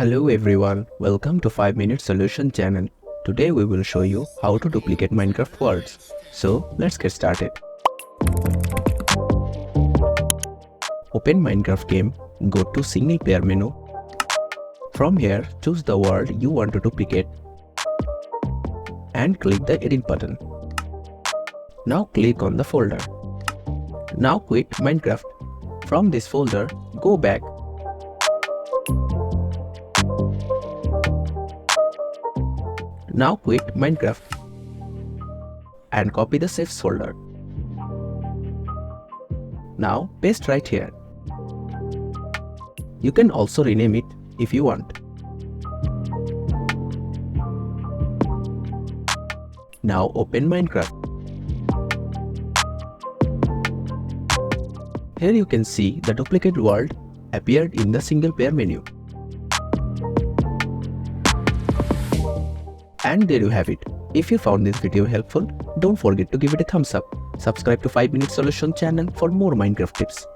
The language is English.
Hello everyone, welcome to 5 Minute Solution channel. Today we will show you how to duplicate Minecraft worlds. So let's get started. Open Minecraft game, go to single player menu. From here choose the world you want to duplicate and click the edit button. Now click on the folder. Now quit Minecraft. From this folder, go back. Now quit Minecraft and copy the saves folder. Now paste right here. You can also rename it if you want. Now open Minecraft. Here you can see the duplicate world appeared in the single player menu. And there you have it. If you found this video helpful, don't forget to give it a thumbs up. Subscribe to 5 Minute Solution channel for more Minecraft tips.